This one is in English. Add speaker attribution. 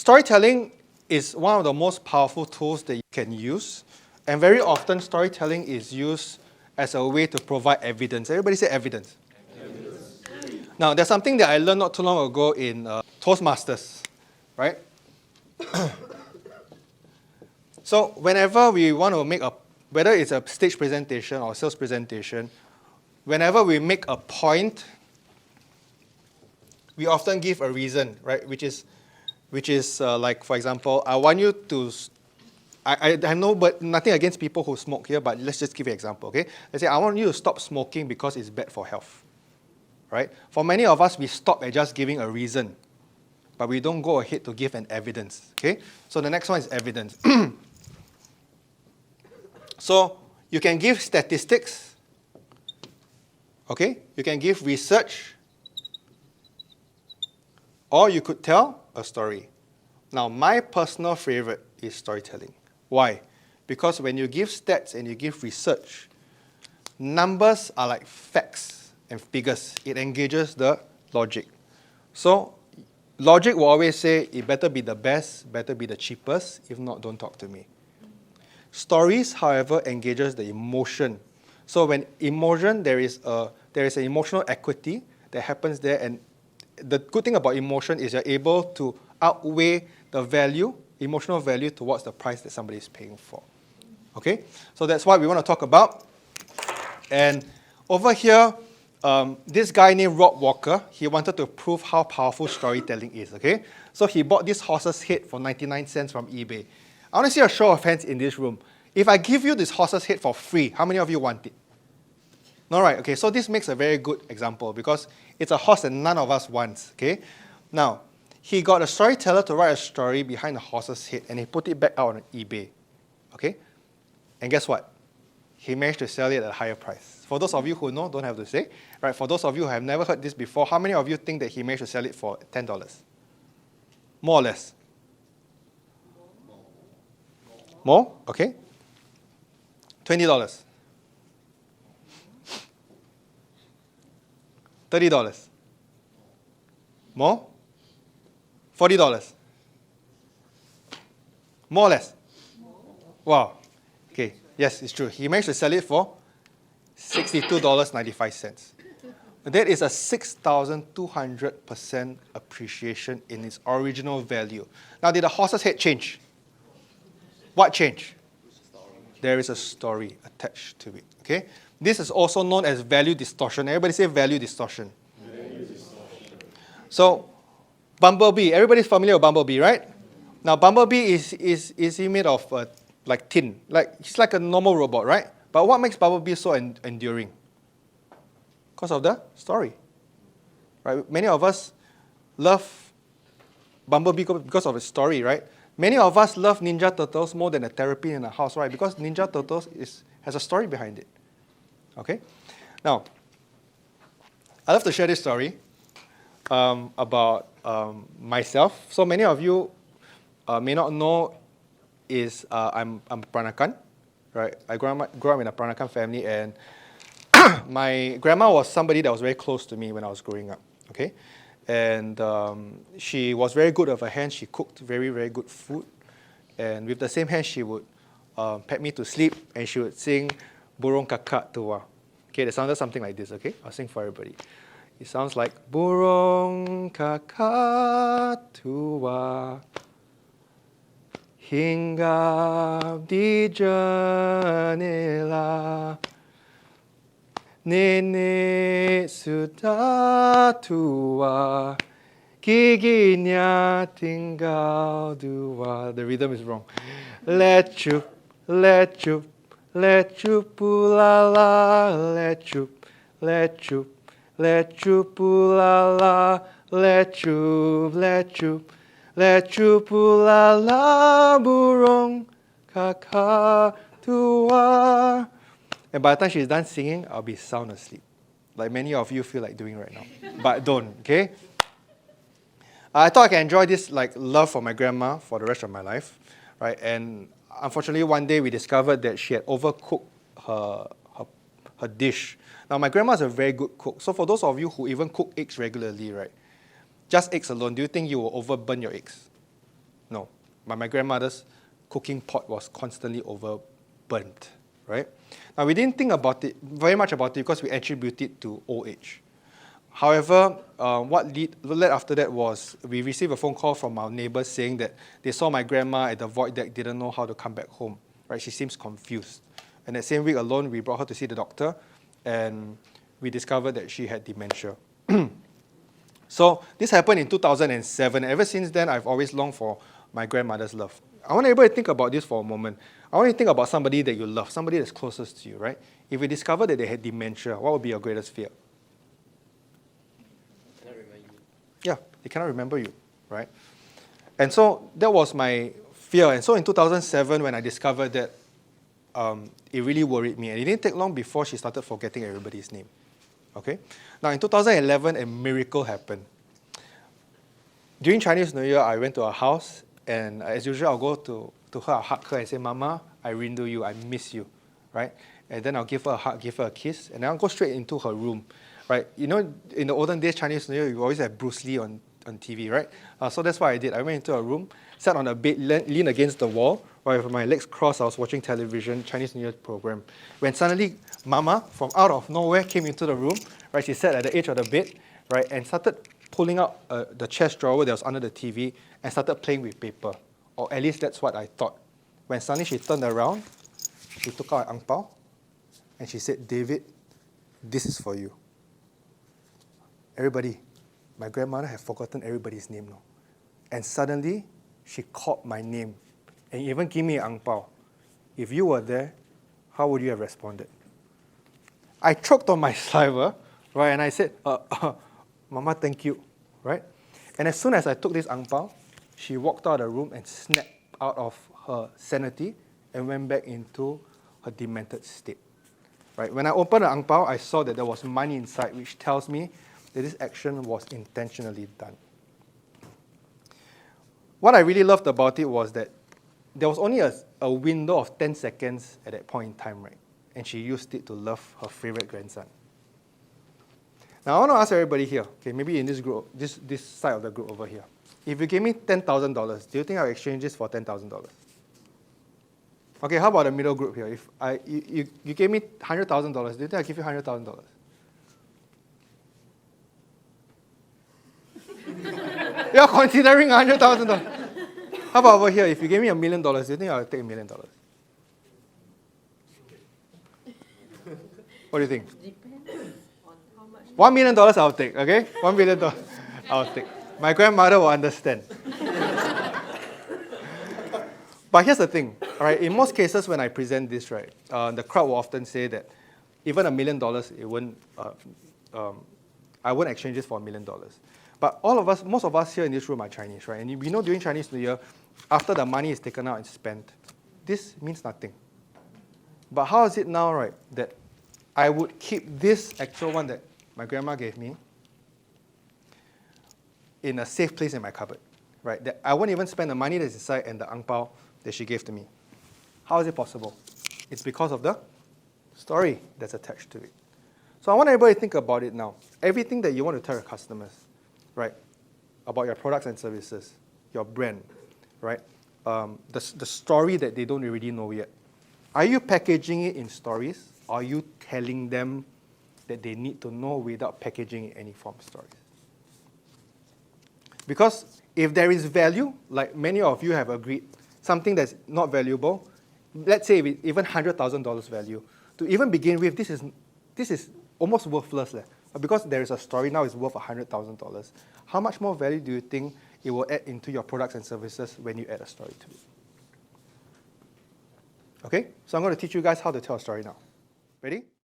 Speaker 1: Storytelling is one of the most powerful tools that you can use. And very often, storytelling is used as a way to provide evidence. Everybody say evidence. Evidence. Now, there's something that I learned not too long ago in Toastmasters, right? So whenever we want to make whether it's a stage presentation or sales presentation, whenever we make a point, we often give a reason, right? Which is like, for example, I want you to, I know but nothing against people who smoke here, but let's just give an example, okay? Let's say, I want you to stop smoking because it's bad for health, right? For many of us, we stop at just giving a reason, but we don't go ahead to give an evidence, okay? So the next one is evidence. So you can give statistics, okay? You can give research, or you could tell a story. Now, my personal favorite is storytelling. Why? Because when you give stats and you give research, numbers are like facts and figures. It engages the logic. So logic will always say, it better be the best, better be the cheapest. If not, don't talk to me. Stories, however, engages the emotion. So when emotion, there is an emotional equity that happens there, and the good thing about emotion is you're able to outweigh the value, emotional value, towards the price that somebody is paying for. Okay? So that's what we want to talk about. And over here, this guy named Rob Walker, he wanted to prove how powerful storytelling is. Okay? So he bought this horse's head for 99 cents from eBay. I want to see a show of hands in this room. If I give you this horse's head for free, how many of you want it? All right, okay, so this makes a very good example because it's a horse that none of us wants, okay? Now, he got a storyteller to write a story behind the horse's head and he put it back out on eBay, okay? And guess what? He managed to sell it at a higher price. For those of you who know, don't have to say, right? For those of you who have never heard this before, how many of you think that he managed to sell it for $10? More or less? More? Okay. $20. $30. More? $40. More or less? Wow. Okay. Yes, it's true. He managed to sell it for $62.95. That is a 6,200% appreciation in its original value. Now, did the horse's head change? What changed? There is a story attached to it. Okay? This is also known as value distortion. Everybody say value distortion. Value distortion. So, Bumblebee. Everybody's familiar with Bumblebee, right? Now, Bumblebee is he made of like tin. Like he's like a normal robot, right? But what makes Bumblebee so enduring? Because of the story, right? Many of us love Bumblebee because of its story, right? Many of us love Ninja Turtles more than a therapy in a house, right? Because Ninja Turtles has a story behind it. Okay? Now, I love to share this story about myself. So many of you may not know I'm a Peranakan, right? I grew up in a Peranakan family, and my grandma was somebody that was very close to me when I was growing up. Okay? And she was very good with her hands. She cooked very, very good food. And with the same hand, she would pet me to sleep, and she would sing Burung Kakak Tua. Okay, it sounded something like this, okay? I'll sing for everybody. It sounds like Burung Kakak Tua hinggap di jendela. Nenek sudah tua, giginya tinggal dua. The rhythm is wrong. Lecup, lecup, lecup ulala, lecup, lecup, lecup ulala, lecup, lecup, lecup ulala, burung kakak tua. And by the time she's done singing, I'll be sound asleep. Like many of you feel like doing right now. But don't, okay? I thought I can enjoy this like love for my grandma for the rest of my life, right? And unfortunately, one day we discovered that she had overcooked her dish. Now, my grandma's a very good cook. So for those of you who even cook eggs regularly, right? Just eggs alone, do you think you will overburn your eggs? No. But my grandmother's cooking pot was constantly overburnt, right? Now, we didn't think about it, very much about it, because we attribute it to old age. However, what led after that was we received a phone call from our neighbors saying that they saw my grandma at the void deck, didn't know how to come back home, right? She seems confused. And that same week alone, we brought her to see the doctor, and we discovered that she had dementia. So this happened in 2007. Ever since then, I've always longed for my grandmother's love. I want everybody to think about this for a moment. I want you to think about somebody that you love, somebody that's closest to you, right? If you discover that they had dementia, what would be your greatest fear?
Speaker 2: Cannot remember you.
Speaker 1: Yeah, they cannot remember you, right? And so that was my fear. And so in 2007, when I discovered that, it really worried me. And it didn't take long before she started forgetting everybody's name. Okay? Now, in 2011, a miracle happened. During Chinese New Year, I went to her house, and as usual, I'll go to her, I'll hug her and say, Mama, I renew you, I miss you, right? And then I'll give her a hug, give her a kiss, and then I'll go straight into her room, right? You know, in the olden days, Chinese New Year, you always have Bruce Lee on TV, right? So that's what I did. I went into her room, sat on a bed, leaned against the wall, while with my legs crossed, I was watching television, Chinese New Year program. When suddenly, Mama, from out of nowhere, came into the room, right? She sat at the edge of the bed, right, and started pulling out the chest drawer that was under the TV and started playing with paper. Or at least that's what I thought. When suddenly she turned around, she took out an ang pao, and she said, David, this is for you. Everybody, my grandmother had forgotten everybody's name now. And suddenly, she called my name and even gave me an ang pao. If you were there, how would you have responded? I choked on my saliva, right, and I said, Mama, thank you, right? And as soon as I took this ang pao, she walked out of the room and snapped out of her sanity and went back into her demented state. Right? When I opened the ang pao, I saw that there was money inside, which tells me that this action was intentionally done. What I really loved about it was that there was only a window of 10 seconds at that point in time, right? And she used it to love her favorite grandson. Now, I want to ask everybody here, okay, maybe in this group, this side of the group over here. If you gave me $10,000, do you think I'll exchange this for $10,000? Okay, how about the middle group here? If you gave me $100,000, do you think I'll give you $100,000? You're considering $100,000. How about over here? If you gave me $1 million, do you think I'll take $1 million? What do you think?
Speaker 3: Depends on how much.
Speaker 1: $1 million I'll take, okay? $1 million I'll take. My grandmother will understand. But here's the thing, all right? In most cases, when I present this, right, the crowd will often say that even $1 million, I wouldn't exchange this for $1 million. But all of us, most of us here in this room are Chinese, right? And we know during Chinese New Year, after the money is taken out and spent, this means nothing. But how is it now, right, that I would keep this actual one that my grandma gave me in a safe place in my cupboard, right? That I won't even spend the money that's inside and the ang pao that she gave to me. How is it possible? It's because of the story that's attached to it. So I want everybody to think about it now. Everything that you want to tell your customers, right, about your products and services, your brand, right, the story that they don't already know yet. Are you packaging it in stories? Or are you telling them that they need to know without packaging in any form of stories? Because if there is value, like many of you have agreed, something that's not valuable, let's say even $100,000 value, to even begin with, this is almost worthless. But because there is a story now, it's worth $100,000. How much more value do you think it will add into your products and services when you add a story to it? Okay, so I'm going to teach you guys how to tell a story now. Ready?